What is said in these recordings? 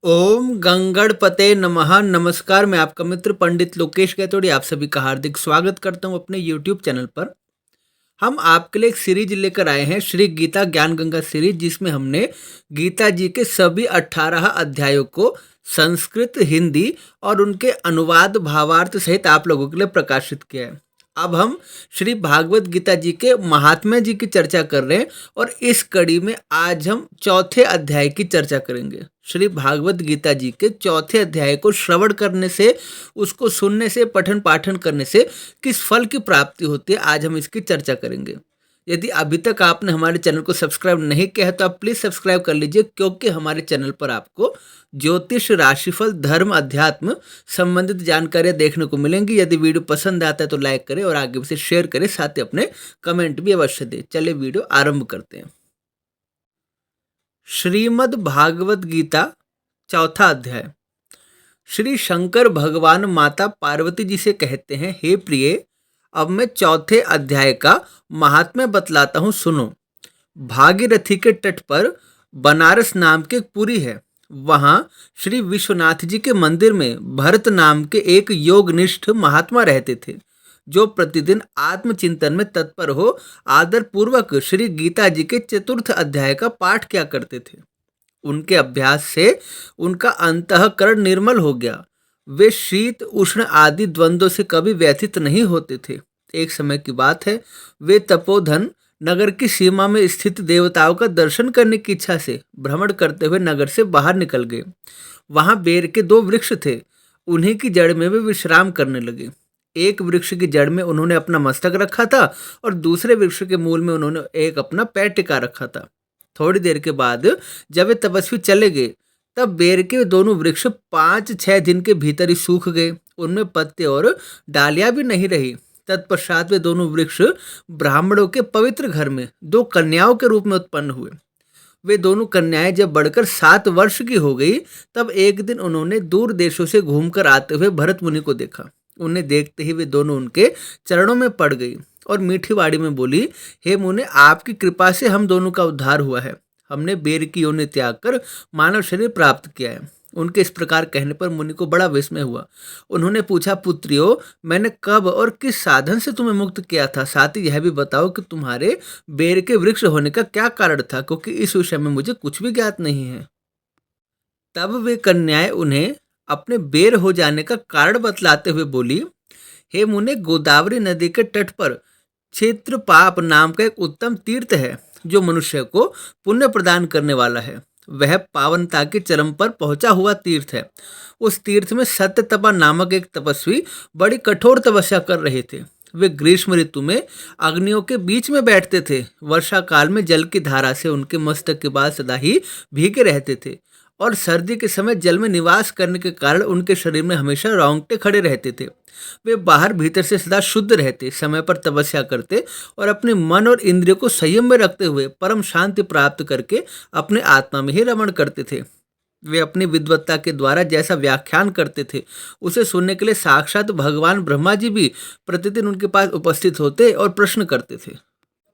ओम गंगणपते नमः। नमस्कार, मैं आपका मित्र पंडित लोकेश गैतोड़ी आप सभी का हार्दिक स्वागत करता हूं अपने यूट्यूब चैनल पर। हम आपके लिए एक सीरीज लेकर आए हैं, श्री गीता ज्ञान गंगा सीरीज, जिसमें हमने गीता जी के सभी 18 अध्यायों को संस्कृत, हिंदी और उनके अनुवाद भावार्थ सहित आप लोगों के लिए प्रकाशित किया है। अब हम श्री भागवत गीता जी के महात्म्य जी की चर्चा कर रहे हैं और इस कड़ी में आज हम चौथे अध्याय की चर्चा करेंगे। श्री भागवत गीता जी के चौथे अध्याय को श्रवण करने से, उसको सुनने से, पठन पाठन करने से किस फल की प्राप्ति होती है, आज हम इसकी चर्चा करेंगे। यदि अभी तक आपने हमारे चैनल को सब्सक्राइब नहीं किया है तो आप प्लीज़ सब्सक्राइब कर लीजिए, क्योंकि हमारे चैनल पर आपको ज्योतिष, राशिफल, धर्म, अध्यात्म संबंधित जानकारियाँ देखने को मिलेंगी। यदि वीडियो पसंद आता है तो लाइक करें और आगे से शेयर करें, साथ ही अपने कमेंट भी अवश्य दें। चलिए वीडियो आरंभ करते हैं। श्रीमद् भागवत गीता चौथा अध्याय। श्री शंकर भगवान माता पार्वती जी से कहते हैं, हे प्रिय, अब मैं चौथे अध्याय का महात्म्य बतलाता हूँ, सुनो। भागीरथी के तट पर बनारस नाम की एक पुरी है। वहाँ श्री विश्वनाथ जी के मंदिर में भरत नाम के एक योगनिष्ठ महात्मा रहते थे, जो प्रतिदिन आत्मचिंतन में तत्पर हो आदर पूर्वक श्री गीता जी के चतुर्थ अध्याय का पाठ किया करते थे। उनके अभ्यास से उनका अंतःकरण निर्मल हो गया। वे शीत उष्ण आदि द्वंद्वों से कभी व्यथित नहीं होते थे। एक समय की बात है, वे तपोधन नगर की सीमा में स्थित देवताओं का दर्शन करने की इच्छा से भ्रमण करते हुए नगर से बाहर निकल गए। वहां बेर के दो वृक्ष थे, उन्हीं की जड़ में वे विश्राम करने लगे। एक वृक्ष की जड़ में उन्होंने अपना मस्तक रखा था और दूसरे वृक्ष के मूल में उन्होंने एक अपना पैर टिका रखा था। थोड़ी देर के बाद जब वे तपस्वी चले गए, तब बेर के दोनों वृक्ष 5-6 दिन के भीतर ही सूख गए। उनमें पत्ते और डालियां भी नहीं रही। तत्पश्चात वे दोनों वृक्ष ब्राह्मणों के पवित्र घर में 2 कन्याओं के रूप में उत्पन्न हुए। वे दोनों कन्याएं जब बढ़कर 7 वर्ष की हो गई, तब एक दिन उन्होंने दूर देशों से घूमकर आते हुए भरत मुनि को देखा। उन्हें देखते ही वे दोनों उनके चरणों में पड़ गई और मीठी वाणी में बोली, हे मुने, आपकी कृपा से हम दोनों का उद्धार हुआ है। हमने बेर की योनि त्याग कर मानव शरीर प्राप्त किया है। उनके इस प्रकार कहने पर मुनि को बड़ा विस्मय हुआ। उन्होंने पूछा, पुत्रियों, मैंने कब और किस साधन से तुम्हें मुक्त किया था? साथ ही यह भी बताओ कि तुम्हारे बेर के वृक्ष होने का क्या कारण था, क्योंकि इस विषय में मुझे कुछ भी ज्ञात नहीं है। तब वे कन्याएं उन्हें अपने बेर हो जाने का कारण बतलाते हुए बोली, हे मुने, गोदावरी नदी के तट पर क्षेत्रपाप नाम का एक उत्तम तीर्थ है, जो मनुष्य को पुण्य प्रदान करने वाला है। वह पावनता के चरम पर पहुंचा हुआ तीर्थ है। उस तीर्थ में सत्यतपा नामक एक तपस्वी बड़ी कठोर तपस्या कर रहे थे। वे ग्रीष्म ऋतु में अग्नियों के बीच में बैठते थे। वर्षा काल में जल की धारा से उनके मस्तक के बाल सदा ही भीगे रहते थे और सर्दी के समय जल में निवास करने के कारण उनके शरीर में हमेशा रोंगटे खड़े रहते थे। वे बाहर भीतर से सदा शुद्ध रहते, समय पर तपस्या करते और अपने मन और इंद्रियों को संयम में रखते हुए परम शांति प्राप्त करके अपने आत्मा में ही रमण करते थे। वे अपनी विद्वत्ता के द्वारा जैसा व्याख्यान करते थे, उसे सुनने के लिए साक्षात भगवान ब्रह्मा जी भी प्रतिदिन उनके पास उपस्थित होते और प्रश्न करते थे।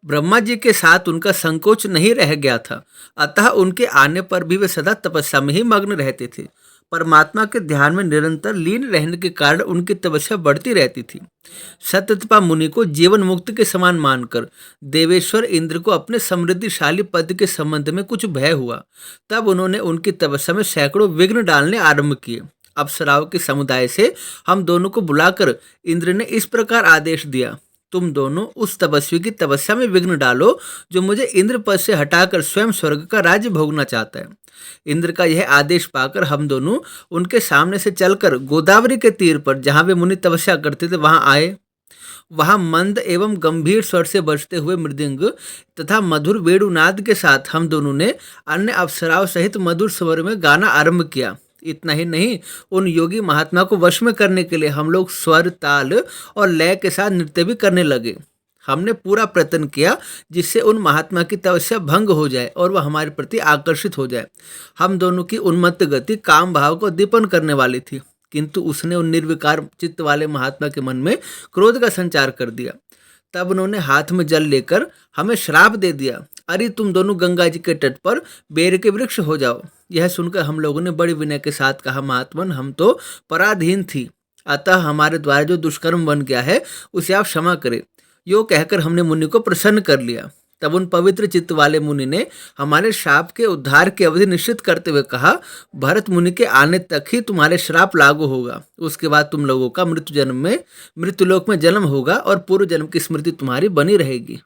ब्रह्मा जी के साथ उनका संकोच नहीं रह गया था, अतः उनके आने पर भी वे सदा तपस्या में ही मग्न रहते थे। परमात्मा के ध्यान में निरंतर लीन रहने के कारण उनकी तपस्या बढ़ती रहती थी। सत्यतपा मुनि को जीवन मुक्त के समान मानकर देवेश्वर इंद्र को अपने समृद्धिशाली पद के संबंध में कुछ भय हुआ। तब उन्होंने उनकी तपस्या में सैकड़ों विघ्न डालने आरंभ किए। अप्सराओं के समुदाय से हम दोनों को बुलाकर इंद्र ने इस प्रकार आदेश दिया, तुम दोनों उस तपस्वी की तपस्या में विघ्न डालो, जो मुझे इंद्र पद से हटाकर स्वयं स्वर्ग का राज्य भोगना चाहता है। इंद्र का यह आदेश पाकर हम दोनों उनके सामने से चलकर गोदावरी के तीर पर, जहां वे मुनि तपस्या करते थे, वहां आए। वहां मंद एवं गंभीर स्वर से बजते हुए मृदंग तथा मधुर वेणुनाद के साथ हम दोनों ने अन्य अप्सराओं सहित मधुर स्वर में गाना आरंभ किया। इतना ही नहीं, उन योगी महात्मा को वश में करने के लिए हम लोग स्वर, ताल और लय के साथ नृत्य भी करने लगे। हमने पूरा प्रयत्न किया जिससे उन महात्मा की तपस्या भंग हो जाए और वह हमारे प्रति आकर्षित हो जाए। हम दोनों की उन्मत्त गति काम भाव को दीपन करने वाली थी, किंतु उसने उन निर्विकार चित्त वाले महात्मा के मन में क्रोध का संचार कर दिया। तब उन्होंने हाथ में जल लेकर हमें श्राप दे दिया। अरे तुम दोनों गंगा जी के तट पर बेर के वृक्ष हो जाओ। यह सुनकर हम लोगों ने बड़े विनय के साथ कहा, महात्मन हम तो पराधीन थी, अतः हमारे द्वारा जो दुष्कर्म बन गया है उसे आप क्षमा करें। यो कहकर हमने मुनि को प्रसन्न कर लिया। तब उन पवित्र चित्त वाले मुनि ने हमारे श्राप के उद्धार की अवधि निश्चित करते हुए कहा, भरत मुनि के आने तक ही तुम्हारे श्राप लागू होगा। उसके बाद तुम लोगों का मृत्युलोक में जन्म होगा और पूर्व जन्म की स्मृति तुम्हारी बनी रहेगी।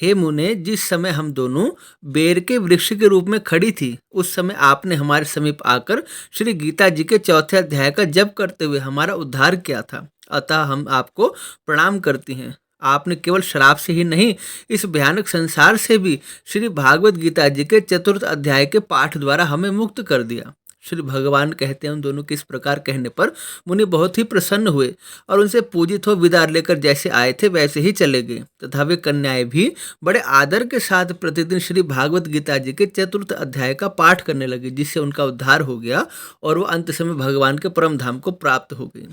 हे मुने, जिस समय हम दोनों बेर के वृक्ष के रूप में खड़ी थी, उस समय आपने हमारे समीप आकर श्री गीता जी के चौथे अध्याय का जप करते हुए हमारा उद्धार किया था। अतः हम आपको प्रणाम करती हैं। आपने केवल श्राप से ही नहीं, इस भयानक संसार से भी श्री भागवत गीता जी के चतुर्थ अध्याय के पाठ द्वारा हमें मुक्त कर दिया। श्री भगवान कहते हैं, उन दोनों के इस प्रकार कहने पर मुनि बहुत ही प्रसन्न हुए और उनसे पूजित हो विदा लेकर जैसे आए थे वैसे ही चले गए। तथा वे कन्याएं भी बड़े आदर के साथ प्रतिदिन श्री भागवत गीता जी के चतुर्थ अध्याय का पाठ करने लगी, जिससे उनका उद्धार हो गया और वो अंत समय भगवान के परम धाम को प्राप्त हो गई।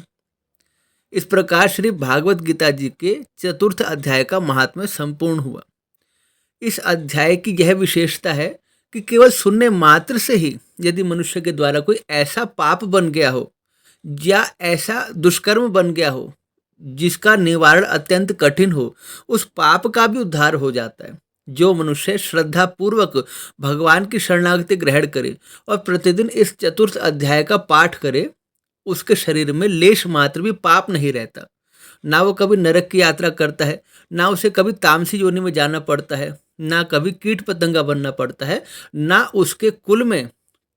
इस प्रकार श्री भागवत गीता जी के चतुर्थ अध्याय का महात्म्य संपूर्ण हुआ। इस अध्याय की यह विशेषता है कि केवल सुनने मात्र से ही यदि मनुष्य के द्वारा कोई ऐसा पाप बन गया हो या ऐसा दुष्कर्म बन गया हो जिसका निवारण अत्यंत कठिन हो, उस पाप का भी उद्धार हो जाता है। जो मनुष्य श्रद्धा पूर्वक भगवान की शरणागति ग्रहण करे और प्रतिदिन इस चतुर्थ अध्याय का पाठ करे, उसके शरीर में लेश मात्र भी पाप नहीं रहता। ना वो कभी नरक की यात्रा करता है, ना उसे कभी तामसी योनि में जाना पड़ता है, ना कभी कीट पतंगा बनना पड़ता है, ना उसके कुल में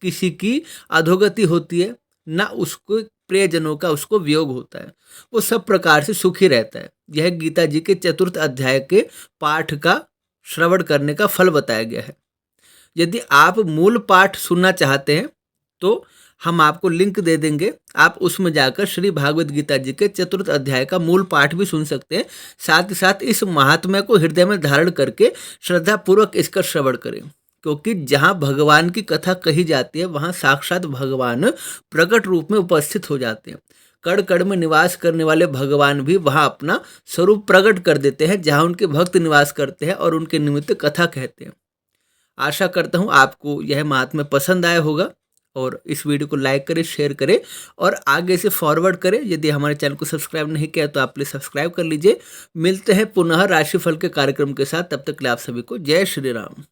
किसी की अधोगति होती है, ना उसको प्रियजनों का उसको वियोग होता है। वो सब प्रकार से सुखी रहता है। यह गीता जी के चतुर्थ अध्याय के पाठ का श्रवण करने का फल बताया गया है। यदि आप मूल पाठ सुनना चाहते हैं तो हम आपको लिंक दे देंगे, आप उसमें जाकर श्री भागवत गीता जी के चतुर्थ अध्याय का मूल पाठ भी सुन सकते हैं। साथ ही साथ इस महात्म्य को हृदय में धारण करके श्रद्धा पूर्वक इसका श्रवण करें, क्योंकि जहाँ भगवान की कथा कही जाती है वहाँ साक्षात भगवान प्रकट रूप में उपस्थित हो जाते हैं। कण कण में निवास करने वाले भगवान भी वहाँ अपना स्वरूप प्रकट कर देते हैं जहाँ उनके भक्त निवास करते हैं और उनके निमित्त कथा कहते हैं। आशा करता हूँ आपको यह महात्म्य पसंद आया होगा और इस वीडियो को लाइक करें, शेयर करें और आगे से फॉरवर्ड करें। यदि हमारे चैनल को सब्सक्राइब नहीं किया तो आप प्लीज़ सब्सक्राइब कर लीजिए। मिलते हैं पुनः राशिफल के कार्यक्रम के साथ, तब तक के लिए आप सभी को जय श्री राम।